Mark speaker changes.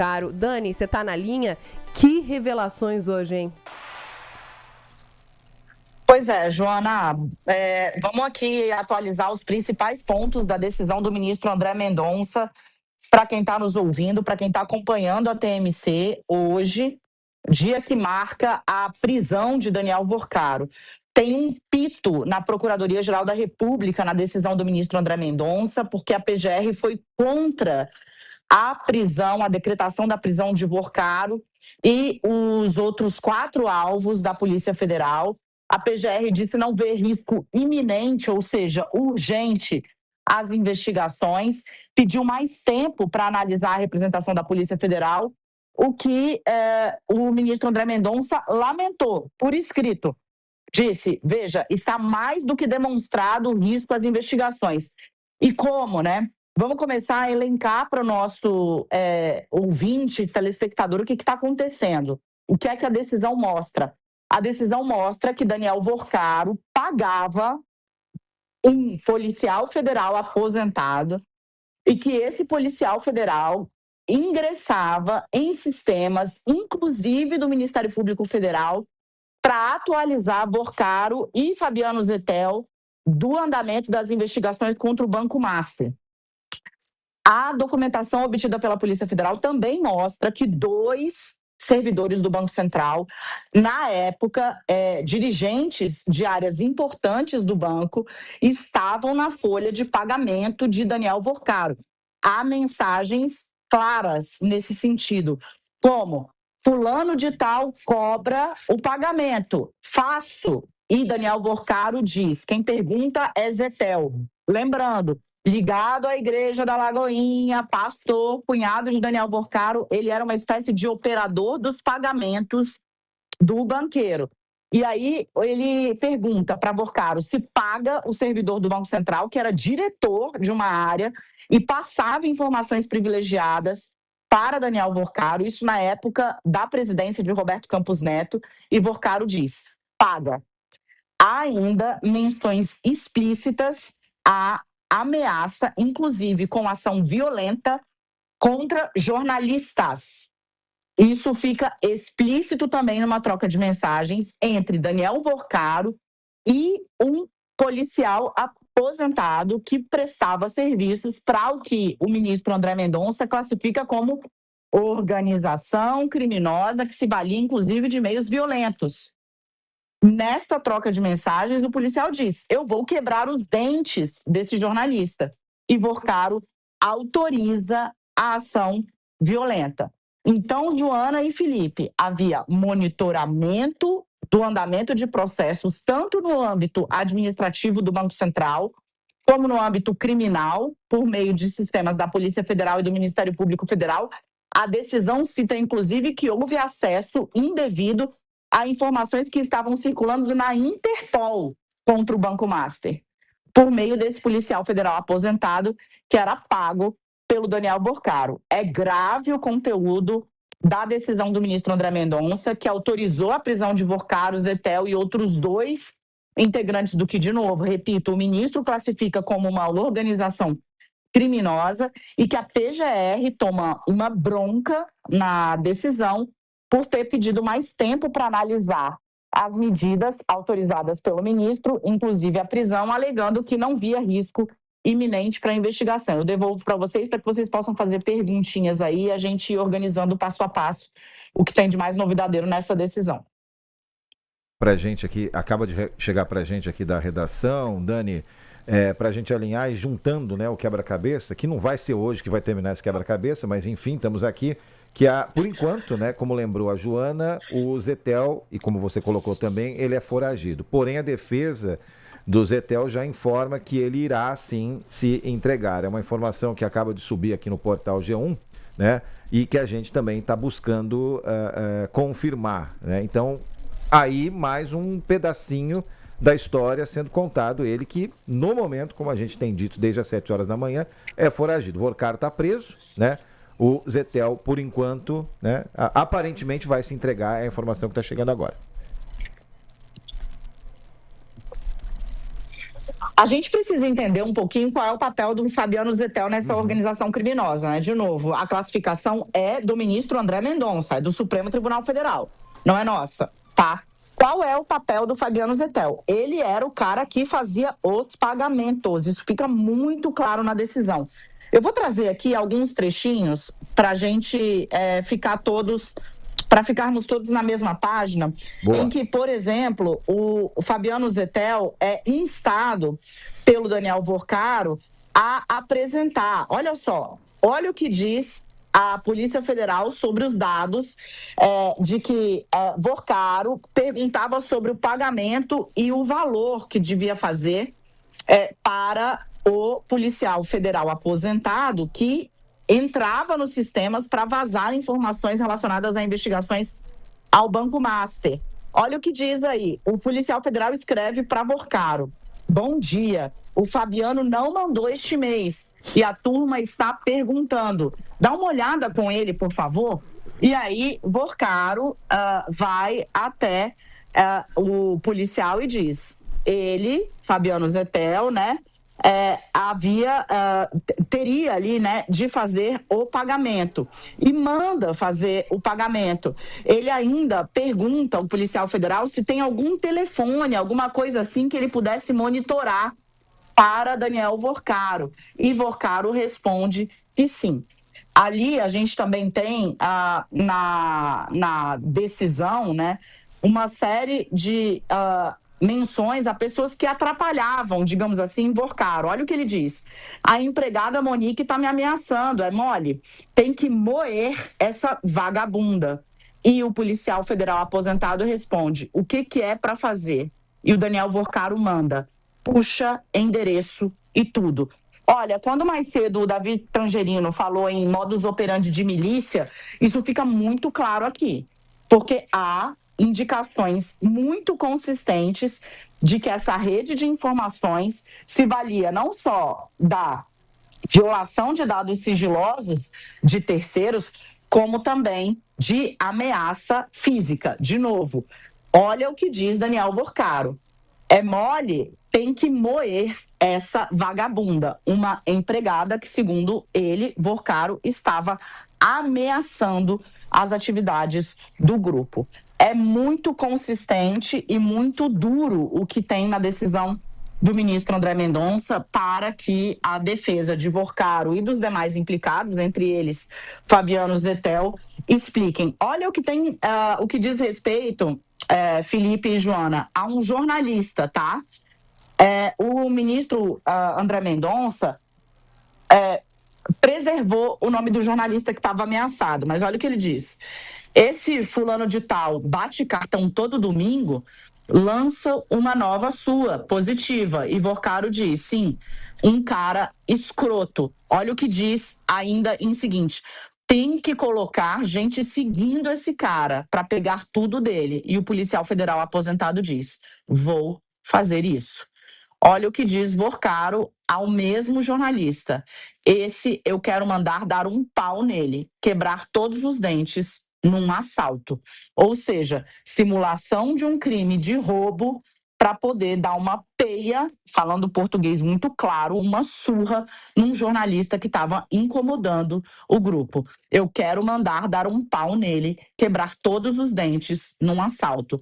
Speaker 1: Caro. Dani, você tá na linha? Que revelações hoje, hein?
Speaker 2: Pois é, Joana, vamos aqui atualizar os principais pontos da decisão do ministro André Mendonça para quem está nos ouvindo, para quem está acompanhando a TMC hoje, dia que marca a prisão de Daniel Worcaro. Tem um pito na Procuradoria-Geral da República na decisão do ministro André Mendonça, porque a PGR foi contra a prisão, a decretação da prisão de Worcaro e os outros 4 alvos da Polícia Federal. A PGR disse não ver risco iminente, ou seja, urgente, às investigações, pediu mais tempo para analisar a representação da Polícia Federal, o que o ministro André Mendonça lamentou por escrito. Disse, veja, está mais do que demonstrado o risco às investigações. E como, né? Vamos começar a elencar para o nosso ouvinte, telespectador, o que está acontecendo. O que é que a decisão mostra? A decisão mostra que Daniel Worcaro pagava um policial federal aposentado e que esse policial federal ingressava em sistemas, inclusive do Ministério Público Federal, para atualizar Worcaro e Fabiano Zettel do andamento das investigações contra o Banco Master. A documentação obtida pela Polícia Federal também mostra que 2 servidores do Banco Central, na época, dirigentes de áreas importantes do banco, estavam na folha de pagamento de Daniel Worcaro. Há mensagens claras nesse sentido, como fulano de tal cobra o pagamento, faço. E Daniel Worcaro diz, quem pergunta é Zettel. Lembrando, ligado à Igreja da Lagoinha, pastor, cunhado de Daniel Worcaro, ele era uma espécie de operador dos pagamentos do banqueiro. E aí ele pergunta para Worcaro se paga o servidor do Banco Central, que era diretor de uma área, e passava informações privilegiadas para Daniel Worcaro, isso na época da presidência de Roberto Campos Neto, e Worcaro diz, paga. Há ainda menções explícitas à ameaça, inclusive com ação violenta contra jornalistas. Isso fica explícito também numa troca de mensagens entre Daniel Worcaro e um policial aposentado que prestava serviços para o que o ministro André Mendonça classifica como organização criminosa que se valia, inclusive, de meios violentos. Nessa troca de mensagens, o policial diz, eu vou quebrar os dentes desse jornalista. E Worcaro autoriza a ação violenta. Então, Joana e Felipe, havia monitoramento do andamento de processos, tanto no âmbito administrativo do Banco Central, como no âmbito criminal, por meio de sistemas da Polícia Federal e do Ministério Público Federal. A decisão cita, inclusive, que houve acesso indevido a informações que estavam circulando na Interpol contra o Banco Master, por meio desse policial federal aposentado que era pago pelo Daniel Worcaro. É grave o conteúdo da decisão do ministro André Mendonça, que autorizou a prisão de Worcaro, Zettel e outros 2 integrantes do que, de novo, repito, o ministro classifica como uma organização criminosa e que a PGR toma uma bronca na decisão por ter pedido mais tempo para analisar as medidas autorizadas pelo ministro, inclusive a prisão, alegando que não via risco iminente para a investigação. Eu devolvo para vocês, para que vocês possam fazer perguntinhas aí, a gente ir organizando passo a passo o que tem de mais novidadeiro nessa decisão.
Speaker 3: Para a gente aqui, acaba de chegar para a gente aqui da redação, Dani, para a gente alinhar e juntando, né, o quebra-cabeça, que não vai ser hoje que vai terminar esse quebra-cabeça, mas enfim, estamos aqui, que por enquanto, né, como lembrou a Joana, o Zettel, e como você colocou também, ele é foragido. Porém, a defesa do Zettel já informa que ele irá, sim, se entregar. É uma informação que acaba de subir aqui no portal G1, né, e que a gente também está buscando confirmar, né? Então, aí mais um pedacinho da história sendo contado, ele que, no momento, como a gente tem dito desde as 7 horas da manhã, é foragido. O Worcaro está preso, né? O Zettel, por enquanto, né, aparentemente vai se entregar, é a informação que está chegando agora.
Speaker 2: A gente precisa entender um pouquinho qual é o papel do Fabiano Zettel nessa organização criminosa, né? De novo, a classificação é do ministro André Mendonça, é do Supremo Tribunal Federal, não é nossa, tá? Qual é o papel do Fabiano Zettel? Ele era o cara que fazia os pagamentos, isso fica muito claro na decisão. Eu vou trazer aqui alguns trechinhos para a gente ficarmos todos na mesma página. Boa. Em que, por exemplo, o Fabiano Zettel é instado pelo Daniel Vorcaro a apresentar. Olha só, olha o que diz a Polícia Federal sobre os dados de que Vorcaro perguntava sobre o pagamento e o valor que devia fazer para o policial federal aposentado que entrava nos sistemas para vazar informações relacionadas a investigações ao Banco Master. Olha o que diz aí. O policial federal escreve para Vorcaro: bom dia, o Fabiano não mandou este mês e a turma está perguntando. Dá uma olhada com ele, por favor. E aí, Vorcaro vai até o policial e diz: ele, Fabiano Zettel, né, teria ali, né, de fazer o pagamento e manda fazer o pagamento. Ele ainda pergunta ao policial federal se tem algum telefone, alguma coisa assim que ele pudesse monitorar para Daniel Vorcaro. E Vorcaro responde que sim. Ali a gente também tem na decisão, né, uma série de menções a pessoas que atrapalhavam, digamos assim, Vorcaro. Olha o que ele diz: a empregada Monique está me ameaçando, é mole, tem que moer essa vagabunda. E o policial federal aposentado responde: o que é para fazer? E o Daniel Vorcaro manda: puxa endereço e tudo. Olha, quando mais cedo o Davi Tangerino falou em modus operandi de milícia, isso fica muito claro aqui, porque há indicações muito consistentes de que essa rede de informações se valia não só da violação de dados sigilosos de terceiros, como também de ameaça física. De novo, olha o que diz Daniel Vorcaro: é mole, tem que moer essa vagabunda, uma empregada que, segundo ele, Vorcaro, estava ameaçando as atividades do grupo. É muito consistente e muito duro o que tem na decisão do ministro André Mendonça para que a defesa de Vorcaro e dos demais implicados, entre eles Fabiano Zettel, expliquem. Olha o que tem, o que diz respeito, Felipe e Joana, a um jornalista, tá? O ministro André Mendonça preservou o nome do jornalista que estava ameaçado, mas olha o que ele diz: esse fulano de tal bate cartão todo domingo, lança uma nova sua, positiva. E Vorcaro diz: sim, um cara escroto. Olha o que diz ainda em seguinte: tem que colocar gente seguindo esse cara para pegar tudo dele. E o policial federal aposentado diz: vou fazer isso. Olha o que diz Vorcaro ao mesmo jornalista: esse eu quero mandar dar um pau nele, quebrar todos os dentes num assalto. Ou seja, simulação de um crime de roubo para poder dar uma peia, falando português muito claro, uma surra num jornalista que estava incomodando o grupo. Eu quero mandar dar um pau nele, quebrar todos os dentes num assalto.